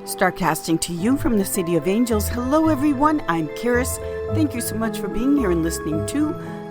Starcasting to you from the City of Angels. Hello everyone, I'm Kiris. Thank you so much for being here and listening to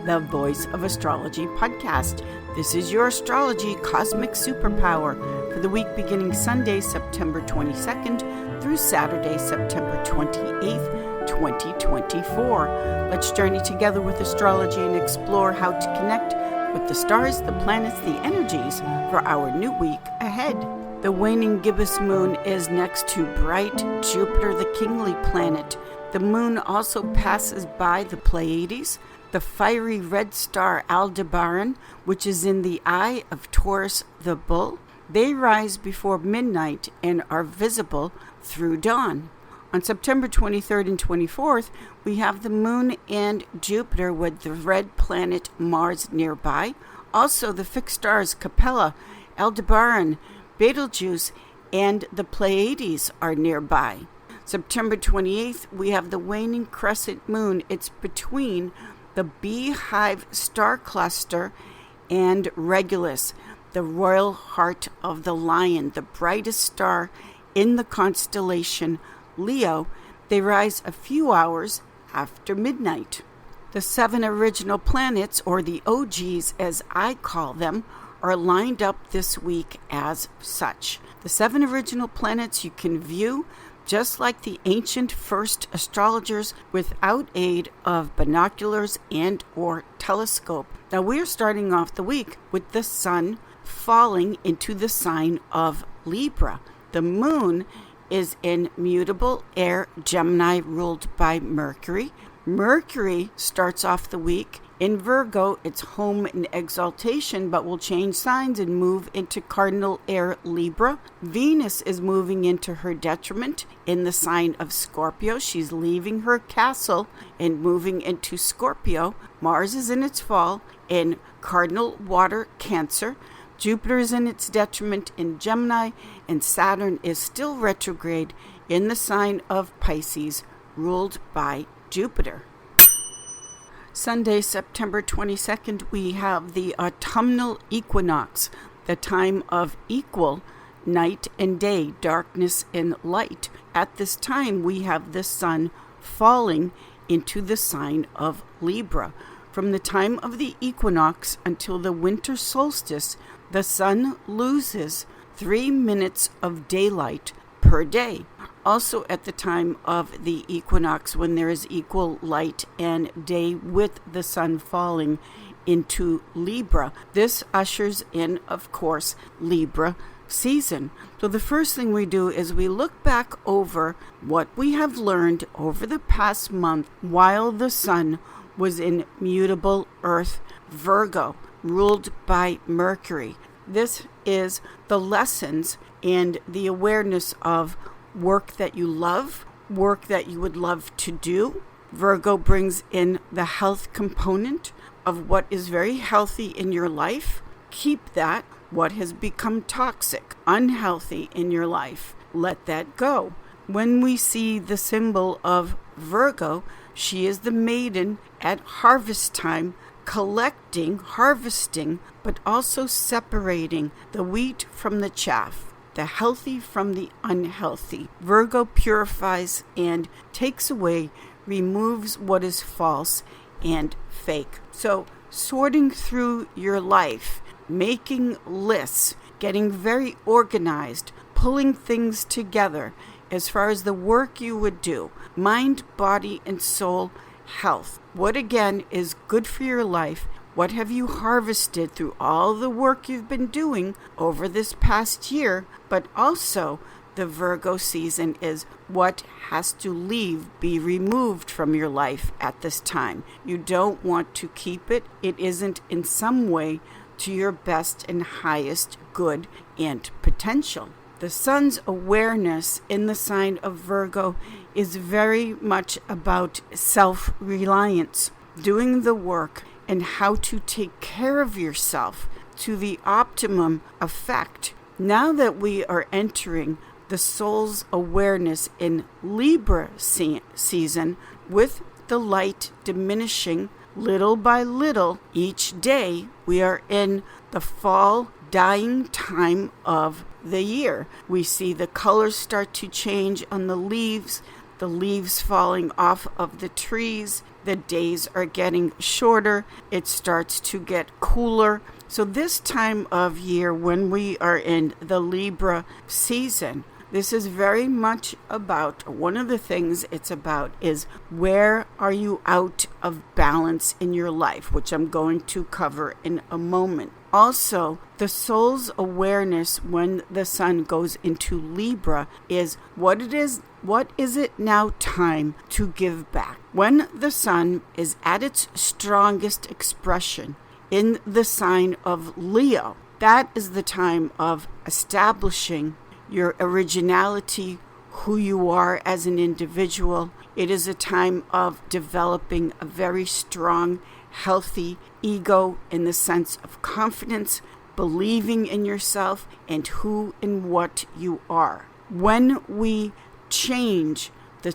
the Voice of Astrology podcast. This is your astrology cosmic superpower for the week beginning Sunday, September 22nd through Saturday, September 28th, 2024. Let's journey together with astrology and explore how to connect with the stars, the planets, the energies for our new week ahead. The waning gibbous moon is next to bright Jupiter, the kingly planet. The moon also passes by the Pleiades, the fiery red star Aldebaran, which is in the eye of Taurus the bull. They rise before midnight and are visible through dawn. On September 23rd and 24th, we have the moon and Jupiter with the red planet Mars nearby. Also, the fixed stars Capella, Aldebaran, Betelgeuse, and the Pleiades are nearby. September 28th, we have the waning crescent moon. It's between the Beehive star cluster and Regulus, the royal heart of the lion, the brightest star in the constellation Leo. They rise a few hours after midnight. The 7 original planets, or the OGs as I call them, are lined up this week as such. The 7 original planets you can view just like the ancient first astrologers without aid of binoculars and or telescope. Now we're starting off the week with the sun falling into the sign of Libra. The moon is in mutable air Gemini ruled by Mercury. Mercury starts off the week in Virgo. It's home in exaltation, but will change signs and move into cardinal air Libra. Venus is moving into her detriment in the sign of Scorpio. She's leaving her castle and moving into Scorpio. Mars is in its fall in cardinal water Cancer. Jupiter is in its detriment in Gemini, and Saturn is still retrograde in the sign of Pisces, ruled by Jupiter. Sunday, September 22nd, we have the autumnal equinox, the time of equal night and day, darkness and light. At this time, we have the sun falling into the sign of Libra. From the time of the equinox until the winter solstice, the sun loses 3 minutes of daylight per day. Also at the time of the equinox, when there is equal light and day with the sun falling into Libra, this ushers in, of course, Libra season. So the first thing we do is we look back over what we have learned over the past month while the sun was in mutable Earth Virgo, ruled by Mercury. This is the lessons and the awareness of work that you love, work that you would love to do. Virgo brings in the health component of what is very healthy in your life. Keep that. What has become toxic, unhealthy in your life, let that go. When we see the symbol of Virgo, she is the maiden at harvest time, collecting, harvesting, but also separating the wheat from the chaff, the healthy from the unhealthy. Virgo purifies and takes away, removes what is false and fake. So sorting through your life, making lists, getting very organized, pulling things together as far as the work you would do, mind, body, and soul health. What again is good for your life? What have you harvested through all the work you've been doing over this past year? But also, the Virgo season is what has to leave, be removed from your life at this time. You don't want to keep it. It isn't in some way to your best and highest good and potential. The sun's awareness in the sign of Virgo is very much about self-reliance, doing the work and how to take care of yourself to the optimum effect. Now that we are entering the soul's awareness in Libra season, with the light diminishing little by little each day, we are in the fall dying time of the year. We see the colors start to change on the leaves falling off of the trees. The days are getting shorter. It starts to get cooler. So this time of year, when we are in the Libra season, this is very much about, one of the things it's about is where are you out of balance in your life, which I'm going to cover in a moment. Also, the soul's awareness when the sun goes into Libra is what is it now time to give back? When the sun is at its strongest expression in the sign of Leo, that is the time of establishing your originality, who you are as an individual. It is a time of developing a very strong, healthy ego in the sense of confidence, believing in yourself and who and what you are. When we change the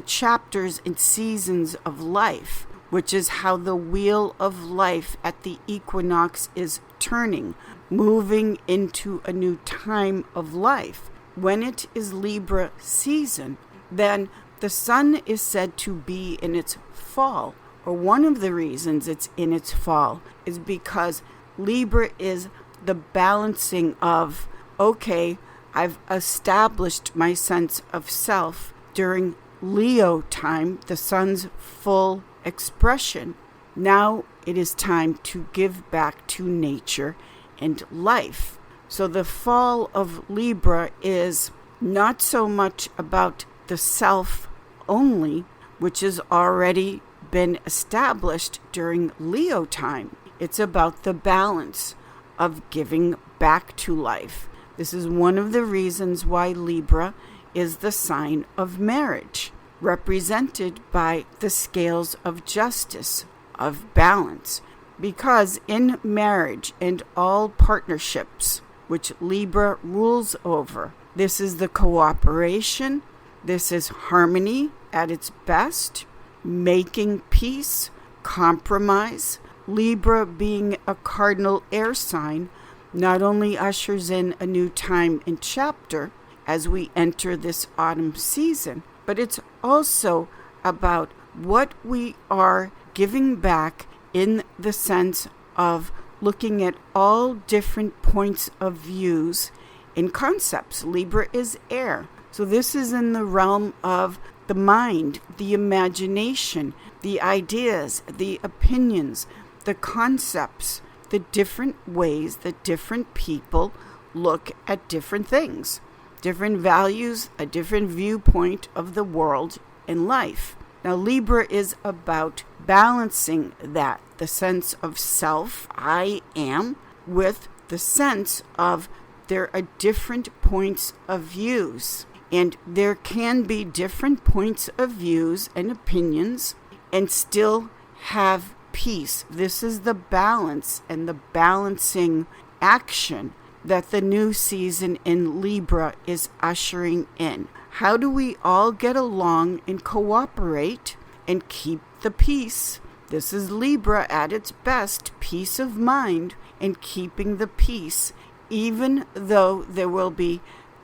chapters and seasons of life, which is how the wheel of life at the equinox is turning, moving into a new time of life. When it is Libra season, then the sun is said to be in its fall, or one of the reasons it's in its fall is because Libra is the balancing of, okay, I've established my sense of self during Leo time, the sun's full expression. Now it is time to give back to nature and life. So the fall of Libra is not so much about the self only, which has already been established during Leo time. It's about the balance of giving back to life. This is one of the reasons why Libra is the sign of marriage, represented by the scales of justice, of balance. Because in marriage and all partnerships, which Libra rules over, this is the cooperation, this is harmony at its best, making peace, compromise. Libra, being a cardinal air sign, not only ushers in a new time and chapter as we enter this autumn season, but it's also about what we are giving back in the sense of looking at all different points of views and concepts. Libra is air. So this is in the realm of the mind, the imagination, the ideas, the opinions, the concepts, the different ways that different people look at different things, different values, a different viewpoint of the world and life. Now, Libra is about balancing that, the sense of self, I am, with the sense of there are different points of views. And there can be different points of views and opinions and still have peace. This is the balance and the balancing action that the new season in Libra is ushering in. How do we all get along and cooperate and keep the peace? This is Libra at its best, peace of mind and keeping the peace, even though there will be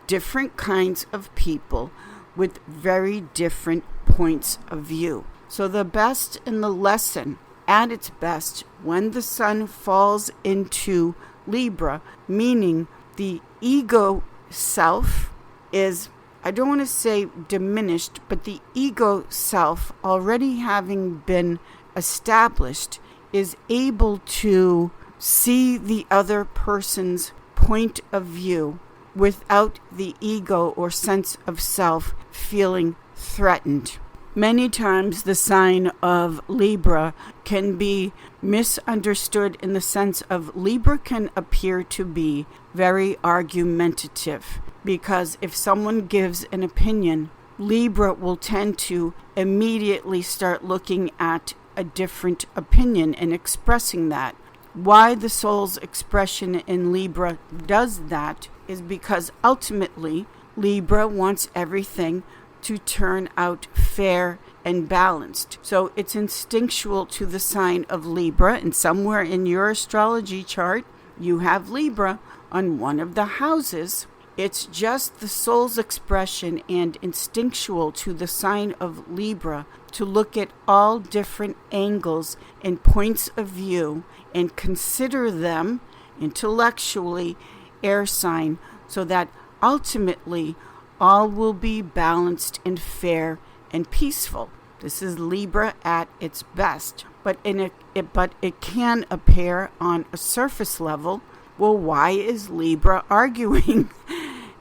different kinds of people with very different points of view. So the best in the lesson at its best when the sun falls into Libra, meaning the ego self is, I don't want to say diminished, but the ego self already having been established is able to see the other person's point of view without the ego or sense of self feeling threatened. Many times the sign of Libra can be misunderstood in the sense of Libra can appear to be very argumentative, because if someone gives an opinion, Libra will tend to immediately start looking at a different opinion and expressing that. Why the soul's expression in Libra does that is because ultimately Libra wants everything to turn out fair and balanced. So it's instinctual to the sign of Libra, and somewhere in your astrology chart, you have Libra on one of the houses, it's just the soul's expression and instinctual to the sign of Libra to look at all different angles and points of view and consider them intellectually air sign, so that ultimately all will be balanced and fair and peaceful. This is Libra at its best, but it can appear on a surface level. Well, why is Libra arguing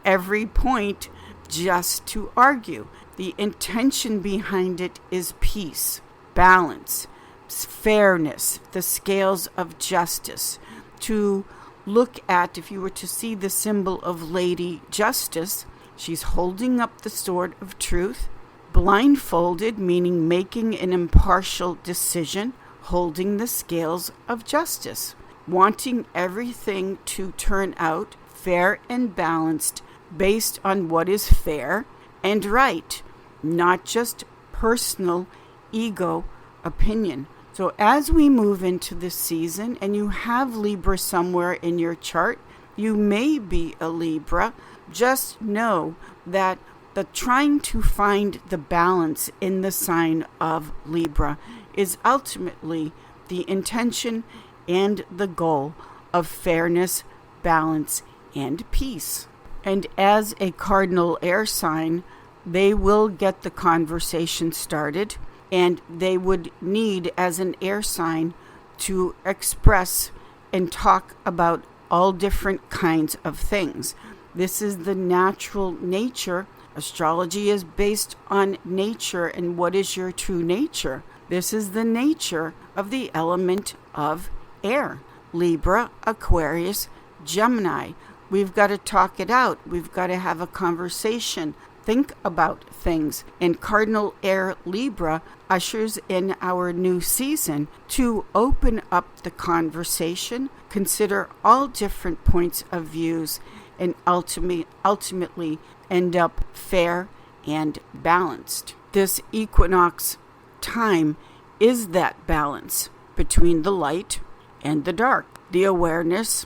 every point just to argue? The intention behind it is peace, balance, fairness, the scales of justice. To look at, if you were to see the symbol of Lady Justice, she's holding up the sword of truth, blindfolded, meaning making an impartial decision, holding the scales of justice, wanting everything to turn out fair and balanced based on what is fair and right, not just personal ego opinion. So as we move into this season and you have Libra somewhere in your chart, you may be a Libra. Just know that the trying to find the balance in the sign of Libra is ultimately the intention and the goal of fairness, balance, and peace. And as a cardinal air sign, they will get the conversation started, and they would need, as an air sign, to express and talk about all different kinds of things. This is the natural nature. Astrology is based on nature, and what is your true nature? This is the nature of the element of air. Libra, Aquarius, Gemini. We've got to talk it out. We've got to have a conversation. Think about things. And Cardinal Air Libra ushers in our new season to open up the conversation, consider all different points of views, and ultimately end up fair and balanced. This equinox time is that balance between the light and the dark, the awareness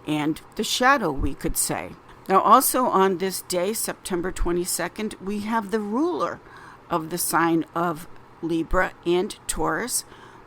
and the shadow, we could say. Now, also on this day, September 22nd, we have the ruler of the sign of Libra and Taurus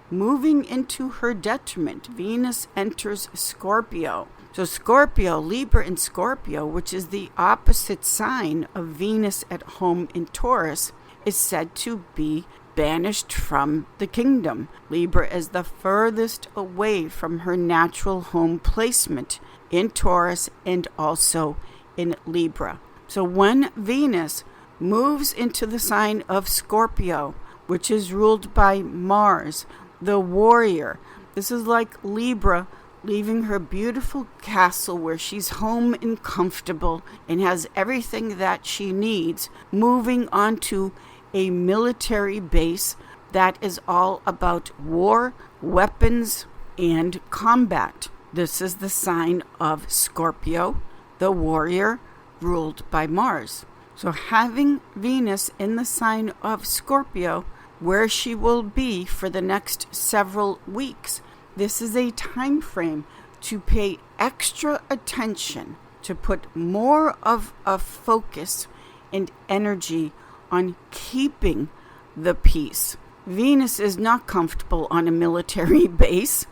moving into her detriment. Venus enters Scorpio. So Scorpio, Libra and Scorpio, which is the opposite sign of Venus at home in Taurus, is said to be banished from the kingdom. Libra is the furthest away from her natural home placement in Taurus and also in Libra. So when Venus moves into the sign of Scorpio, which is ruled by Mars, the warrior, this is like Libra leaving her beautiful castle where she's home and comfortable and has everything that she needs, moving onto a military base that is all about war, weapons, and combat. This is the sign of Scorpio, the warrior ruled by Mars. So having Venus in the sign of Scorpio, where she will be for the next several weeks, this is a time frame to pay extra attention, to put more of a focus and energy on keeping the peace. Venus is not comfortable on a military base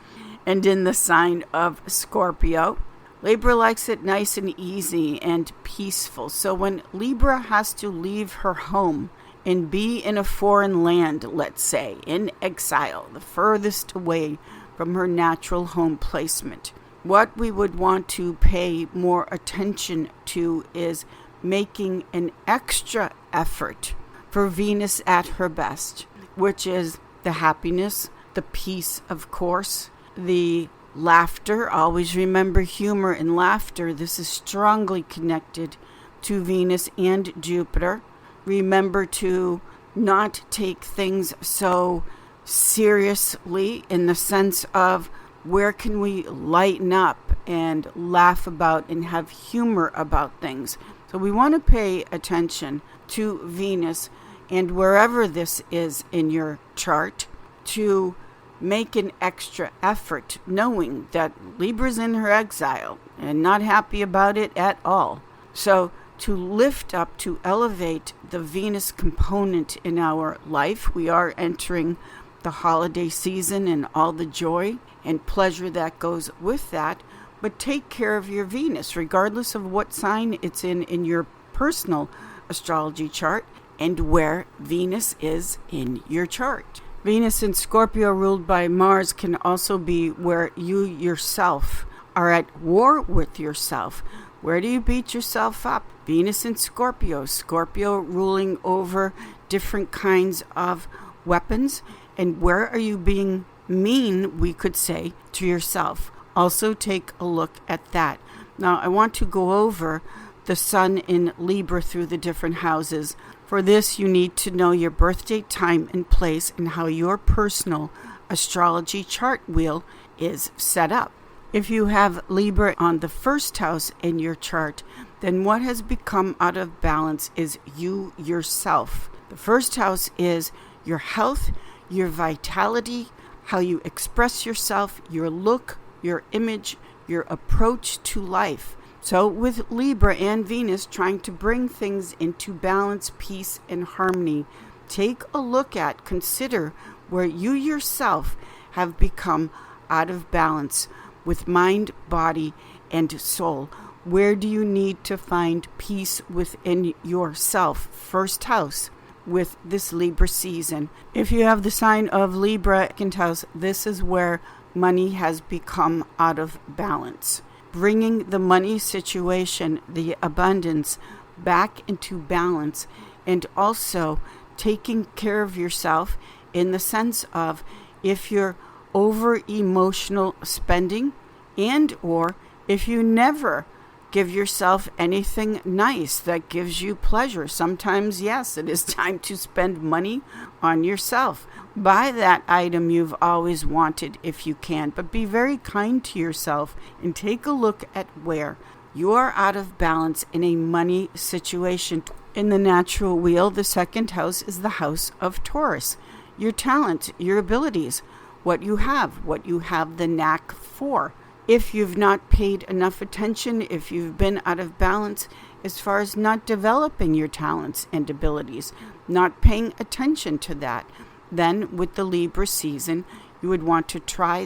and in the sign of Scorpio. Libra likes it nice and easy and peaceful. So when Libra has to leave her home and be in a foreign land, let's say, in exile, the furthest away from her natural home placement, what we would want to pay more attention to is making an extra effort for Venus at her best, which is the happiness, the peace, of course, the laughter. Always remember humor and laughter. This is strongly connected to Venus and Jupiter. Remember to not take things so seriously, in the sense of where can we lighten up and laugh about and have humor about things. So we want to pay attention to Venus, and wherever this is in your chart, to make an extra effort knowing that Libra's in her exile and not happy about it at all. So to lift up, to elevate the Venus component in our life, we are entering the holiday season and all the joy and pleasure that goes with that. But take care of your Venus, regardless of what sign it's in your personal astrology chart and where Venus is in your chart. Venus in Scorpio ruled by Mars can also be where you yourself are at war with yourself. Where do you beat yourself up? Venus in Scorpio. Scorpio ruling over different kinds of weapons. And where are you being mean, we could say, to yourself? Also take a look at that. Now, I want to go over the Sun in Libra through the different houses. For this, you need to know your birth date, time, and place, and how your personal astrology chart wheel is set up. If you have Libra on the first house in your chart, then what has become out of balance is you yourself. The first house is your health, your vitality, how you express yourself, your look, your image, your approach to life. So with Libra and Venus trying to bring things into balance, peace, and harmony, take a look at, consider where you yourself have become out of balance with mind, body, and soul. Where do you need to find peace within yourself? First house with this Libra season. If you have the sign of Libra, second house, this is where money has become out of balance. Bringing the money situation, the abundance, back into balance, and also taking care of yourself in the sense of if you're over emotional spending, and or if you never give yourself anything nice that gives you pleasure. Sometimes, yes, it is time to spend money on yourself. Buy that item you've always wanted if you can, but be very kind to yourself and take a look at where you are out of balance in a money situation. In the natural wheel, the second house is the house of Taurus. Your talent, your abilities, what you have the knack for. If you've not paid enough attention, if you've been out of balance as far as not developing your talents and abilities, not paying attention to that, then with the Libra season, you would want to try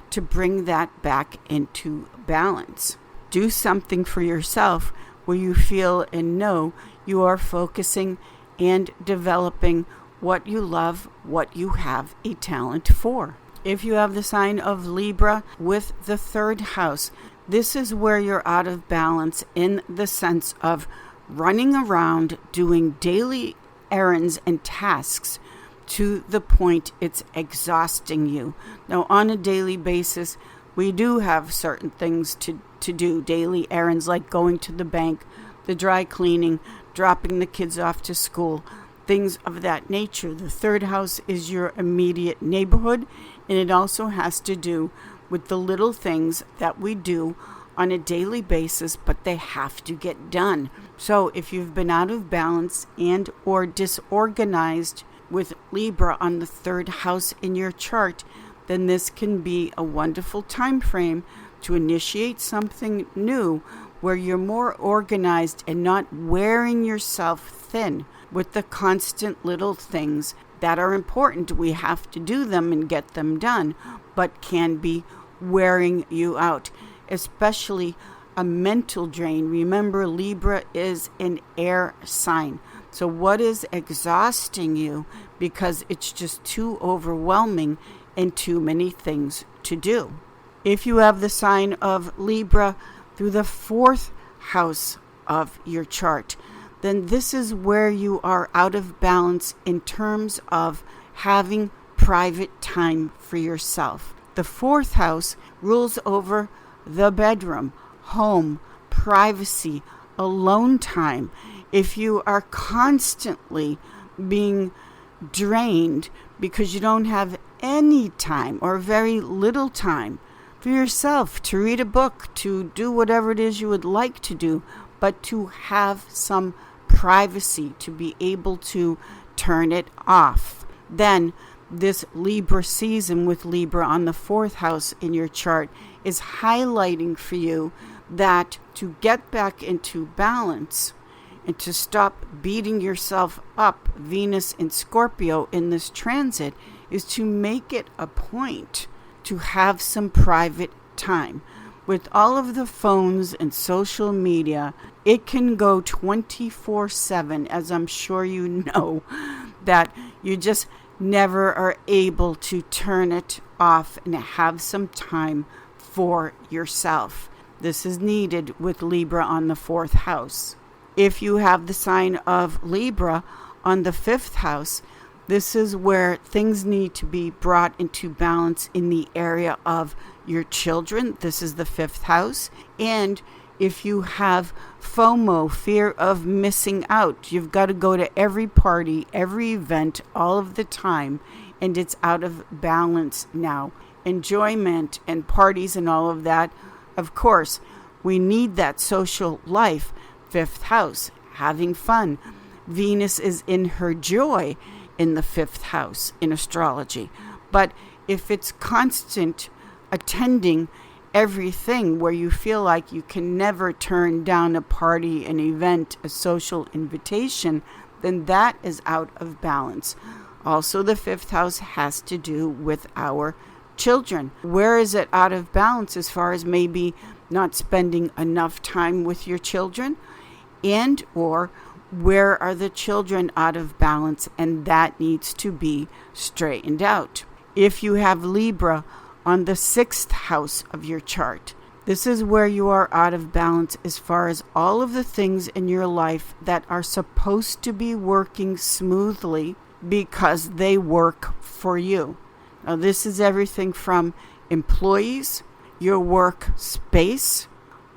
to bring that back into balance. Do something for yourself where you feel and know you are focusing and developing what you love, what you have a talent for. If you have the sign of Libra with the third house, this is where you're out of balance in the sense of running around doing daily errands and tasks to the point it's exhausting you. Now, on a daily basis, we do have certain things to do, daily errands like going to the bank, the dry cleaning, dropping the kids off to school, things of that nature. The third house is your immediate neighborhood, and it also has to do with the little things that we do on a daily basis, but they have to get done. So if you've been out of balance and or disorganized with Libra on the third house in your chart, then this can be a wonderful time frame to initiate something new where you're more organized and not wearing yourself thin with the constant little things that are important. We have to do them and get them done, but can be wearing you out, especially a mental drain. Remember, Libra is an air sign. So what is exhausting you because it's just too overwhelming and too many things to do? If you have the sign of Libra through the fourth house of your chart, then this is where you are out of balance in terms of having private time for yourself. The fourth house rules over the bedroom, home, privacy, alone time. If you are constantly being drained because you don't have any time or very little time for yourself to read a book, to do whatever it is you would like to do, but to have some privacy, to be able to turn it off, then this Libra season with Libra on the 4th house in your chart is highlighting for you that to get back into balance and to stop beating yourself up, Venus in Scorpio in this transit, is to make it a point to have some private time. With all of the phones and social media, it can go 24/7, as I'm sure you know, that you just never are able to turn it off and have some time for yourself. This is needed with Libra on the 4th house. If you have the sign of Libra on the 5th house, this is where things need to be brought into balance in the area of your children. This is the 5th house. And if you have FOMO, fear of missing out, you've got to go to every party, every event, all of the time, and it's out of balance now. Enjoyment and parties and all of that, of course, we need that social life. 5th house, having fun. Venus is in her joy in the 5th house in astrology. But if it's constant attending everything where you feel like you can never turn down a party, an event, a social invitation, then that is out of balance. Also, the 5th house has to do with our children. Where is it out of balance as far as maybe not spending enough time with your children? And or where are the children out of balance? And that needs to be straightened out. If you have Libra on the 6th house of your chart, this is where you are out of balance as far as all of the things in your life that are supposed to be working smoothly because they work for you. Now, this is everything from employees, your work space,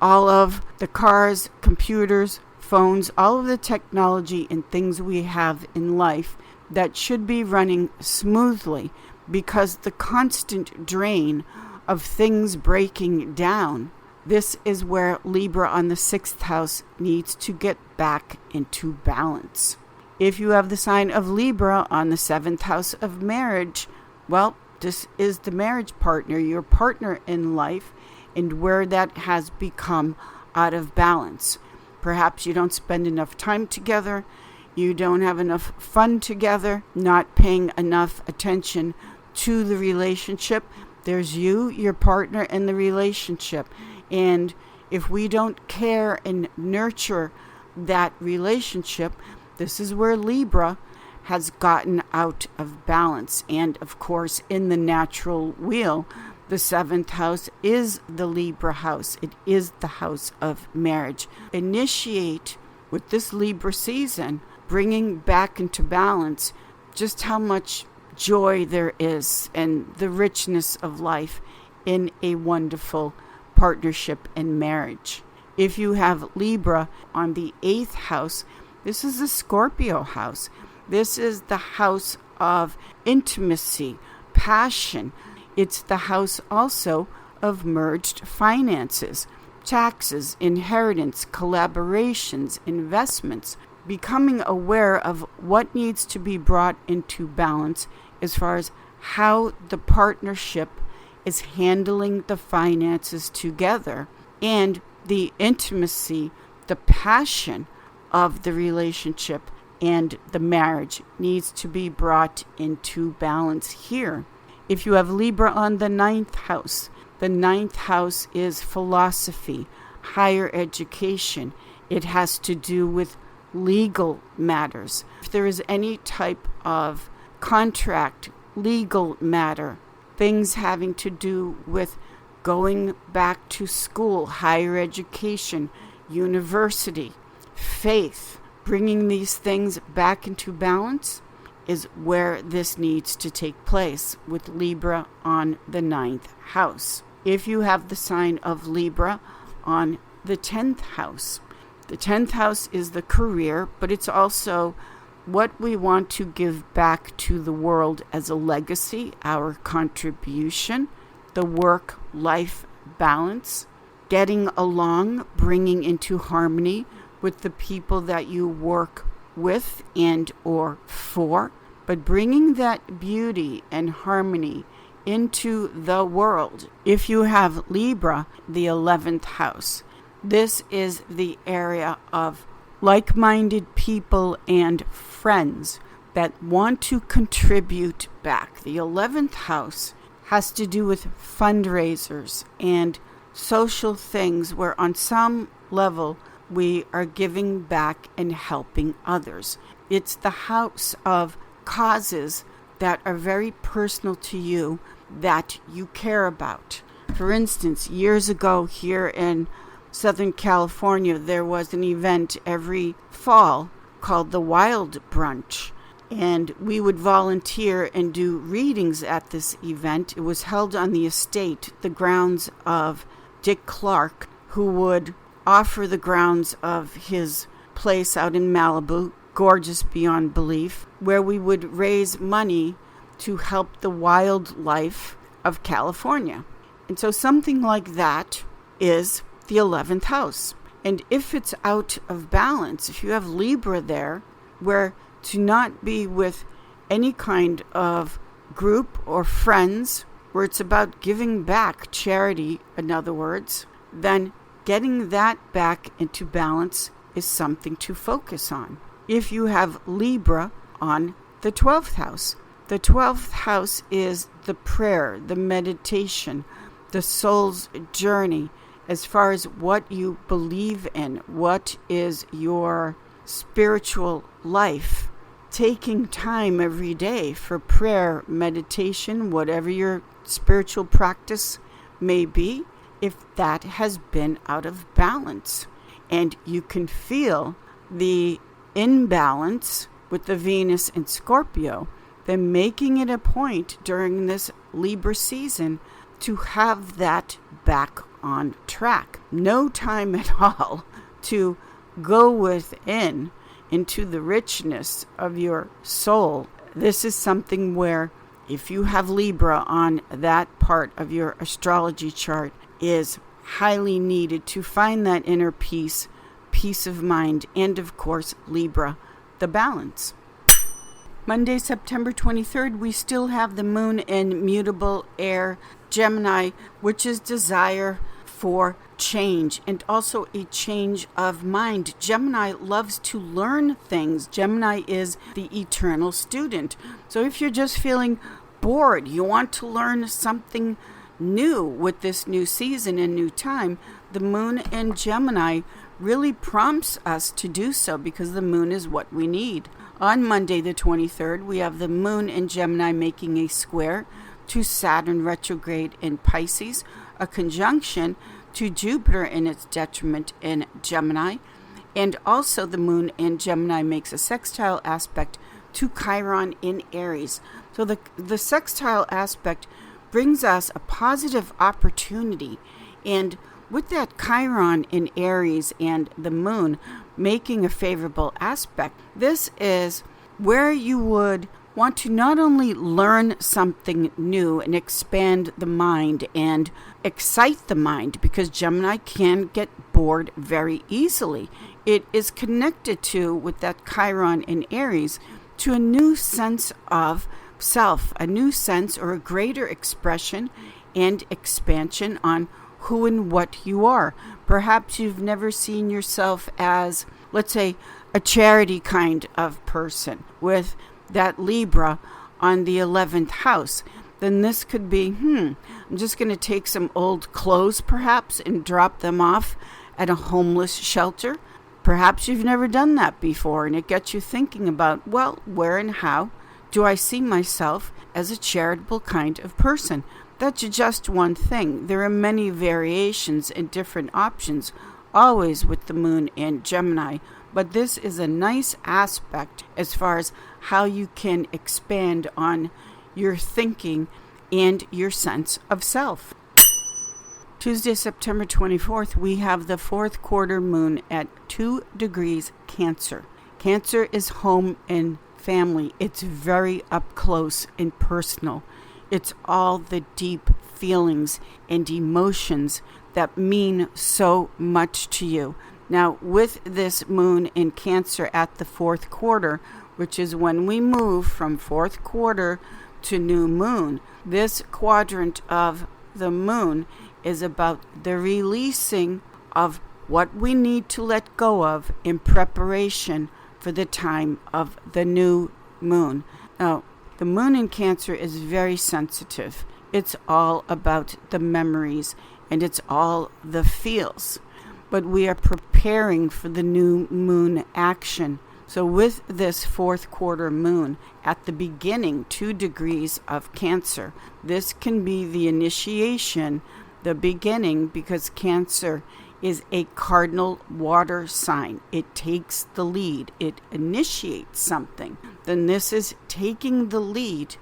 all of the cars, computers, phones, all of the technology and things we have in life that should be running smoothly, because the constant drain of things breaking down, this is where Libra on the 6th house needs to get back into balance. If you have the sign of Libra on the 7th house of marriage, well, this is the marriage partner, your partner in life, and where that has become out of balance. Perhaps you don't spend enough time together, you don't have enough fun together, not paying enough attention to the relationship. There's you, your partner, and the relationship. And if we don't care and nurture that relationship, this is where Libra has gotten out of balance. And of course, in the natural wheel, the 7th house is the Libra house. It is the house of marriage. Initiate with this Libra season, bringing back into balance just how much joy there is and the richness of life in a wonderful partnership and marriage. If you have Libra on the 8th house, this is the Scorpio house. This is the house of intimacy, passion. It's the house also of merged finances, taxes, inheritance, collaborations, investments, becoming aware of what needs to be brought into balance as far as how the partnership is handling the finances together, and the intimacy, the passion of the relationship and the marriage needs to be brought into balance here. If you have Libra on the 9th house, the 9th house is philosophy, higher education. It has to do with legal matters. If there is any type of contract, legal matter, things having to do with going back to school, higher education, university, faith, bringing these things back into balance is where this needs to take place with Libra on the 9th house. If you have the sign of Libra on the 10th house, the 10th house is the career, but it's also what we want to give back to the world as a legacy, our contribution, the work-life balance, getting along, bringing into harmony with the people that you work with and or for. but bringing that beauty and harmony into the world. If you have Libra, the 11th house, this is the area of like-minded people and friends that want to contribute back. The 11th house has to do with fundraisers and social things where on some level we are giving back and helping others. It's the house of causes that are very personal to you that you care about. For instance, years ago here in Southern California, there was an event every fall called the Wild Brunch. And we would volunteer and do readings at this event. It was held on the estate, the grounds of Dick Clark, who would offer the grounds of his place out in Malibu, gorgeous beyond belief, where we would raise money to help the wildlife of California. And so something like that is the 11th house. And if it's out of balance, if you have Libra there, where to not be with any kind of group or friends, where it's about giving back, charity, in other words, then getting that back into balance is something to focus on. If you have Libra on the 12th house, the 12th house is the prayer, the meditation, the soul's journey, as far as what you believe in, what is your spiritual life. Taking time every day for prayer, meditation, whatever your spiritual practice may be, if that has been out of balance. And you can feel the imbalance with the Venus in Scorpio, then making it a point during this Libra season to have that back on track. No time at all to go within into the richness of your soul. This is something where, if you have Libra on that part of your astrology chart, is highly needed to find that inner peace, peace of mind, and of course, Libra, the balance. Monday, September 23rd, we still have the moon in mutable air Gemini, which is desire for change and also a change of mind. Gemini loves to learn things. Gemini is the eternal student. So if you're just feeling bored, you want to learn something new with this new season and new time, the moon in Gemini really prompts us to do so, because the moon is what we need. On Monday the 23rd, we have the moon in Gemini making a square to Saturn retrograde in Pisces, a conjunction to Jupiter in its detriment in Gemini, and also the moon in Gemini makes a sextile aspect to Chiron in Aries. So the sextile aspect brings us a positive opportunity, and with that Chiron in Aries and the moon making a favorable aspect, this is where you would want to not only learn something new and expand the mind and excite the mind, because Gemini can get bored very easily. It is connected to, with that Chiron in Aries, to a new sense of self, a new sense or a greater expression and expansion on who and what you are. Perhaps you've never seen yourself as, let's say, a charity kind of person with that Libra on the 11th house. Then this could be, I'm just going to take some old clothes perhaps and drop them off at a homeless shelter. Perhaps you've never done that before, and it gets you thinking about, well, where and how do I see myself as a charitable kind of person? That's just one thing. There are many variations and different options, always with the moon in Gemini. But this is a nice aspect as far as how you can expand on your thinking and your sense of self. Tuesday, September 24th, we have the fourth quarter moon at 2 degrees Cancer. Cancer is home and family. It's very up close and personal. It's all the deep feelings and emotions that mean so much to you. Now, with this moon in Cancer at the fourth quarter, which is when we move from fourth quarter to new moon. This quadrant of the moon is about the releasing of what we need to let go of in preparation for the time of the new moon. Now, the moon in Cancer is very sensitive. It's all about the memories and it's all the feels. But we are preparing for the new moon action. So with this fourth quarter moon at the beginning 2 degrees of Cancer, this can be the initiation, the beginning, because Cancer is a cardinal water sign. It takes the lead. It initiates something. Then this is taking the lead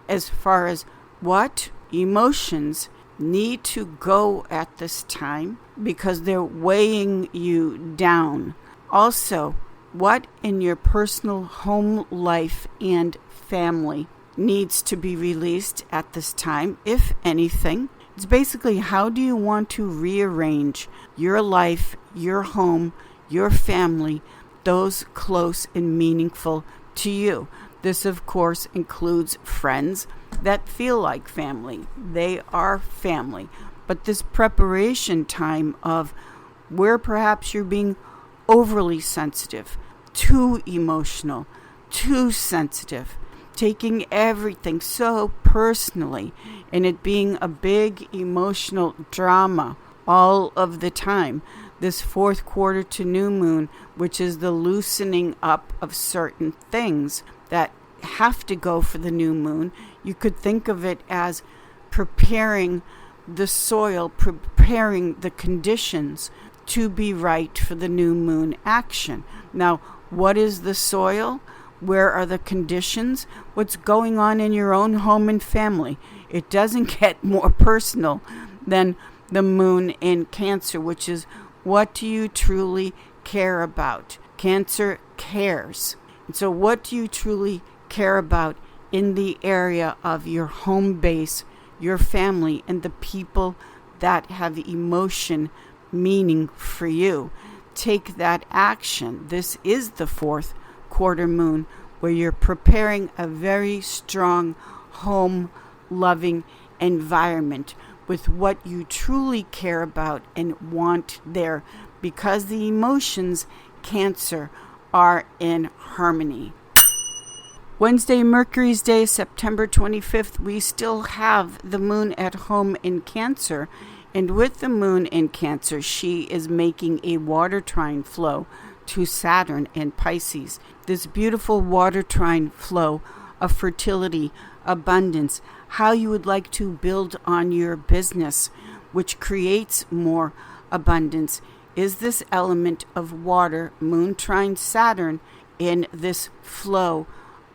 as far as what emotions need to go at this time because they're weighing you down. Also, what in your personal home life and family needs to be released at this time, if anything. It's basically, how do you want to rearrange your life, your home, your family, those close and meaningful to you. This, of course, includes friends that feel like family. They are family. But this preparation time of where perhaps you're being overly sensitive, too emotional, too sensitive, taking everything so personally, and it being a big emotional drama all of the time. This fourth quarter to new moon, which is the loosening up of certain things that have to go for the new moon. You could think of it as preparing the soil, preparing the conditions to be right for the new moon action. Now, what is the soil? Where are the conditions? What's going on in your own home and family? It doesn't get more personal than the moon in Cancer, which is, what do you truly care about? Cancer cares. And so what do you truly care about in the area of your home base, your family, and the people that have emotion, meaning for you? Take that action. This is the fourth quarter moon, where you're preparing a very strong home loving environment with what you truly care about and want there, because the emotions, Cancer, are in harmony. Wednesday, Mercury's Day, September 25th, we still have the moon at home in Cancer, and with the moon in Cancer, she is making a water trine flow to Saturn and Pisces. This beautiful water trine flow of fertility, abundance, how you would like to build on your business, which creates more abundance, is this element of water, moon trine Saturn, in this flow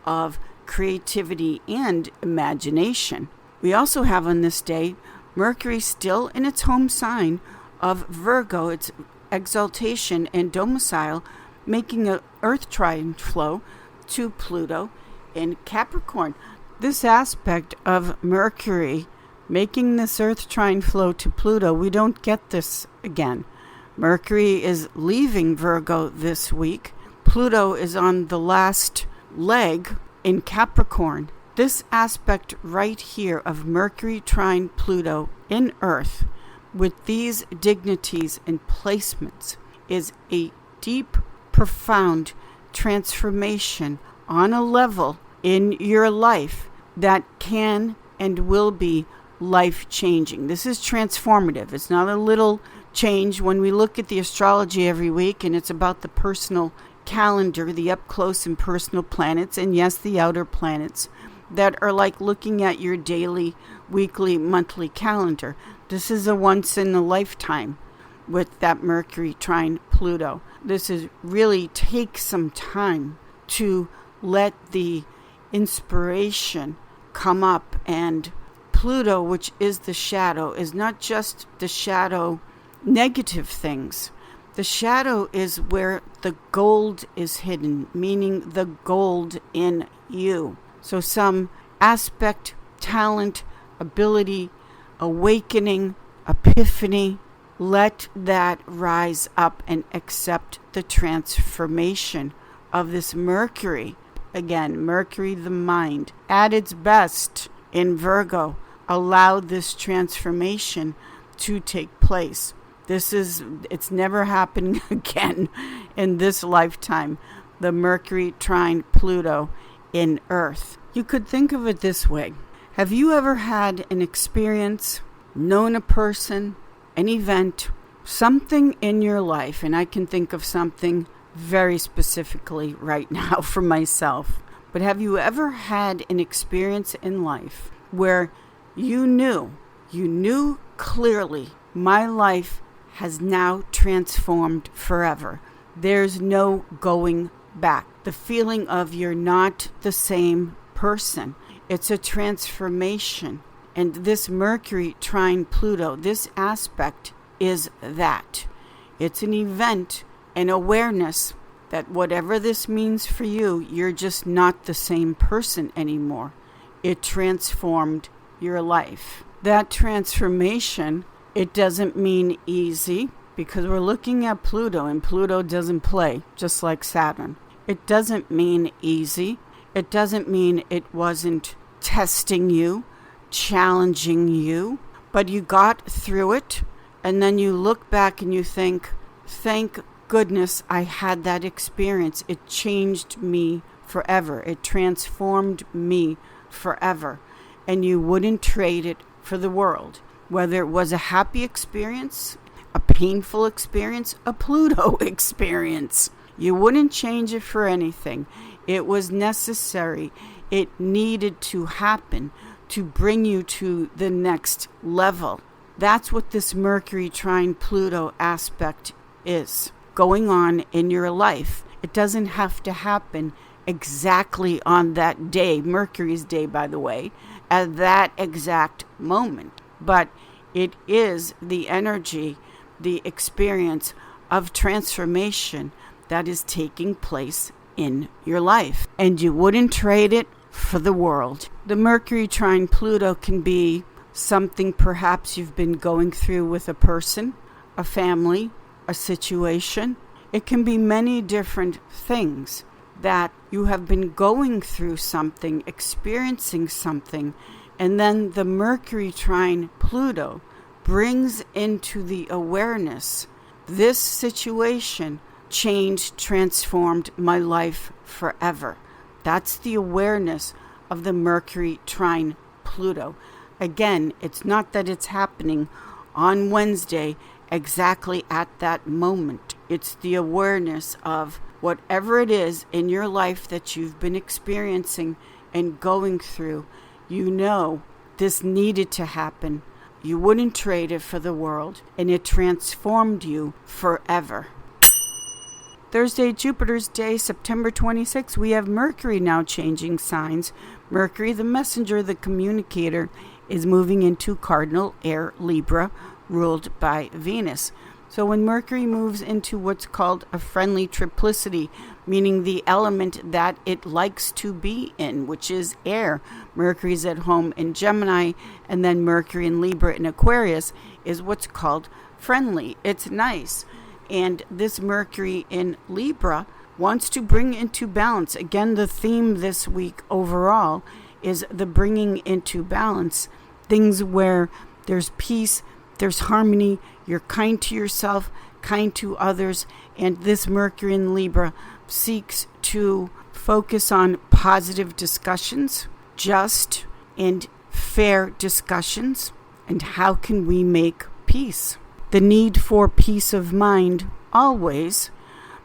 of creativity and imagination. We also have on this day Mercury still in its home sign of Virgo, its exaltation and domicile, making an earth trine flow to Pluto in Capricorn. This aspect of Mercury making this earth trine flow to Pluto, we don't get this again. Mercury is leaving Virgo this week. Pluto is on the last leg in Capricorn. This aspect right here of Mercury trine Pluto in Earth with these dignities and placements is a deep, profound transformation on a level in your life that can and will be life-changing. This is transformative. It's not a little change. When we look at the astrology every week, and it's about the personal calendar, the up-close and personal planets, and yes, the outer planets, that are like looking at your daily, weekly, monthly calendar. This is a once-in-a-lifetime with that Mercury trine Pluto. This is really take some time to let the inspiration come up. And Pluto, which is the shadow, is not just the shadow negative things. The shadow is where the gold is hidden, meaning the gold in you. So some aspect, talent, ability, awakening, epiphany, let that rise up and accept the transformation of this Mercury again, Mercury, the mind, at its best in Virgo, allowed this transformation to take place. It's never happening again in this lifetime. The Mercury trine Pluto in Earth. You could think of it this way. Have you ever had an experience, known a person, an event, something in your life, and I can think of something very specifically right now for myself, but have you ever had an experience in life where you knew clearly, my life has now transformed forever. There's no going back. The feeling of you're not the same person. It's a transformation. And this Mercury trine Pluto, this aspect is that. It's an event, an awareness that whatever this means for you, you're just not the same person anymore. It transformed your life. That transformation, it doesn't mean easy, because we're looking at Pluto, and Pluto doesn't play, just like Saturn. It doesn't mean easy. It doesn't mean it wasn't testing you, challenging you, but you got through it, and then you look back and you think, thank goodness I had that experience. It changed me forever. It transformed me forever. And you wouldn't trade it for the world. Whether it was a happy experience, a painful experience, a Pluto experience. You wouldn't change it for anything. It was necessary. It needed to happen to bring you to the next level. That's what this Mercury trine Pluto aspect is going on in your life. It doesn't have to happen exactly on that day, Mercury's day, by the way, at that exact moment. But it is the energy, the experience of transformation that is taking place in your life. And you wouldn't trade it for the world. The Mercury trine Pluto can be something perhaps you've been going through with a person, a family, a situation. It can be many different things that you have been going through something, experiencing something, and then the Mercury trine Pluto brings into the awareness, this situation changed, transformed my life forever. That's the awareness of the Mercury trine Pluto. Again, it's not that it's happening on Wednesday exactly at that moment. It's the awareness of whatever it is in your life that you've been experiencing and going through. You know this needed to happen. You wouldn't trade it for the world, and it transformed you forever. Thursday, Jupiter's Day, September 26th, we have Mercury now changing signs. Mercury, the messenger, the communicator, is moving into cardinal air Libra, ruled by Venus. So when Mercury moves into what's called a friendly triplicity, meaning the element that it likes to be in, which is air, Mercury's at home in Gemini, and then Mercury in Libra in Aquarius is what's called friendly. It's nice. And this Mercury in Libra wants to bring into balance. Again, the theme this week overall is the bringing into balance. Things where there's peace, there's harmony, you're kind to yourself, kind to others, and this Mercury in Libra seeks to focus on positive discussions, just and fair discussions, and how can we make peace? The need for peace of mind always,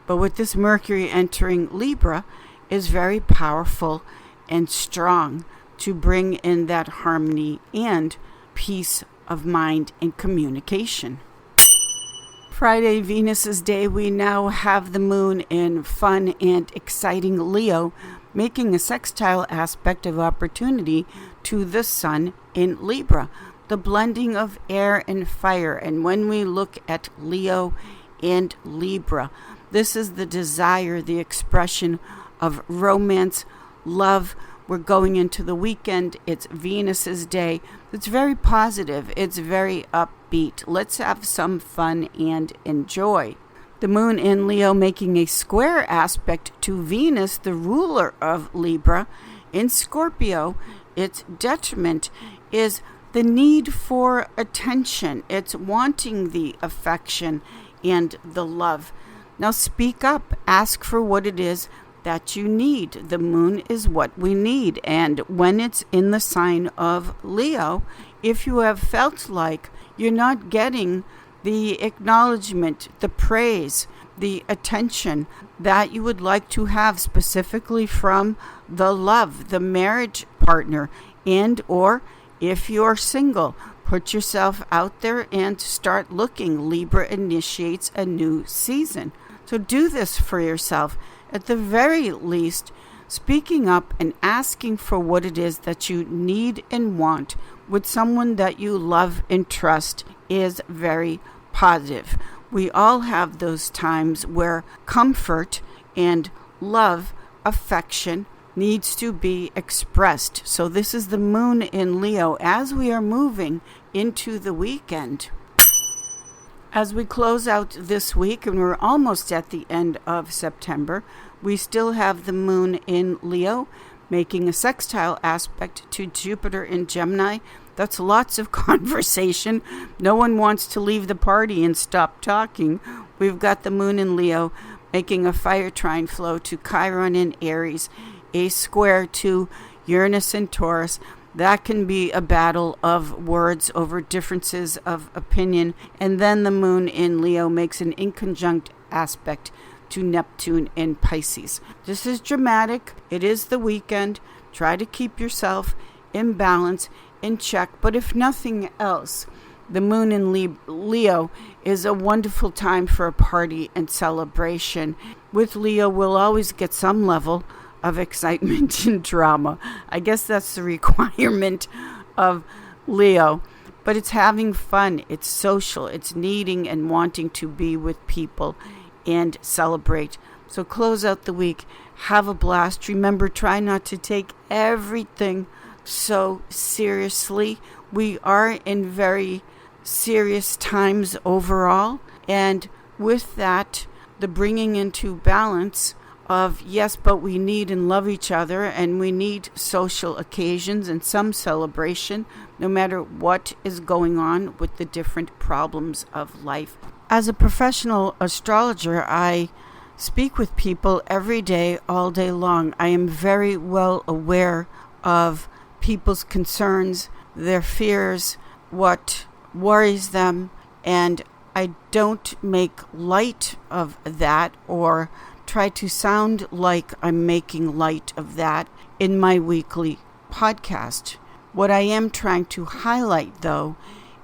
but with this Mercury entering Libra is very powerful and strong to bring in that harmony and peace of mind and communication. Friday, Venus's day, we now have the moon in fun and exciting Leo, making a sextile aspect of opportunity to the sun in Libra, the blending of air and fire. And when we look at Leo and Libra, this is the desire, the expression of romance, love. We're going into the weekend. It's Venus's day. It's very positive. It's very upbeat. Let's have some fun and enjoy. The moon in Leo making a square aspect to Venus, the ruler of Libra, in Scorpio. Its detriment is the need for attention. It's wanting the affection and the love. Now speak up. Ask for what it is that you need. The moon is what we need. And when it's in the sign of Leo, if you have felt like you're not getting the acknowledgement, the praise, the attention that you would like to have specifically from the love, the marriage partner, and or if you're single, put yourself out there and start looking. Libra initiates a new season. So do this for yourself. At the very least, speaking up and asking for what it is that you need and want with someone that you love and trust is very positive. We all have those times where comfort and love, affection needs to be expressed. So this is the moon in Leo as we are moving into the weekend. As we close out this week, and we're almost at the end of September, we still have the moon in Leo making a sextile aspect to Jupiter in Gemini. That's lots of conversation. No one wants to leave the party and stop talking. We've got the moon in Leo making a fire trine flow to Chiron in Aries, a square to Uranus in Taurus. That can be a battle of words over differences of opinion. And then the moon in Leo makes an inconjunct aspect to Neptune in Pisces. This is dramatic. It is the weekend. Try to keep yourself in balance, in check. But if nothing else, the moon in Leo is a wonderful time for a party and celebration. With Leo, we'll always get some level of excitement and drama. I guess that's the requirement of Leo. But it's having fun. It's social. It's needing and wanting to be with people and celebrate. So close out the week. Have a blast. Remember, try not to take everything so seriously. We are in very serious times overall. And with that, the bringing into balance of yes, but we need and love each other, and we need social occasions and some celebration, no matter what is going on with the different problems of life. As a professional astrologer, I speak with people every day, all day long. I am very well aware of people's concerns, their fears, what worries them, and I don't make light of that or try to sound like I'm making light of that in my weekly podcast. What I am trying to highlight, though,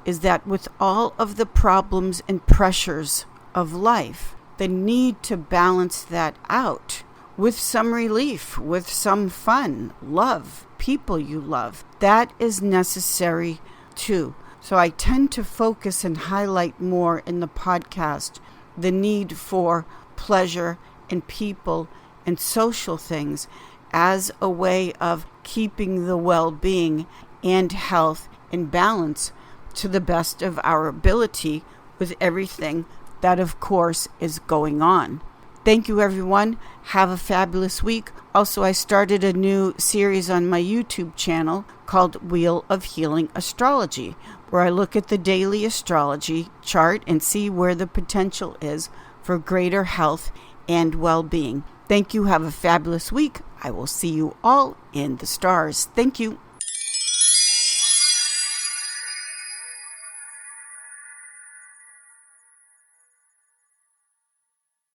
is that with all of the problems and pressures of life, the need to balance that out with some relief, with some fun, love, people you love, that is necessary too. So I tend to focus and highlight more in the podcast the need for pleasure and people and social things as a way of keeping the well-being and health and balance to the best of our ability with everything that, of course, is going on. Thank you, everyone. Have a fabulous week. Also, I started a new series on my YouTube channel called Wheel of Healing Astrology, where I look at the daily astrology chart and see where the potential is for greater health and well-being. Thank you. Have a fabulous week. I will see you all in the stars. Thank you.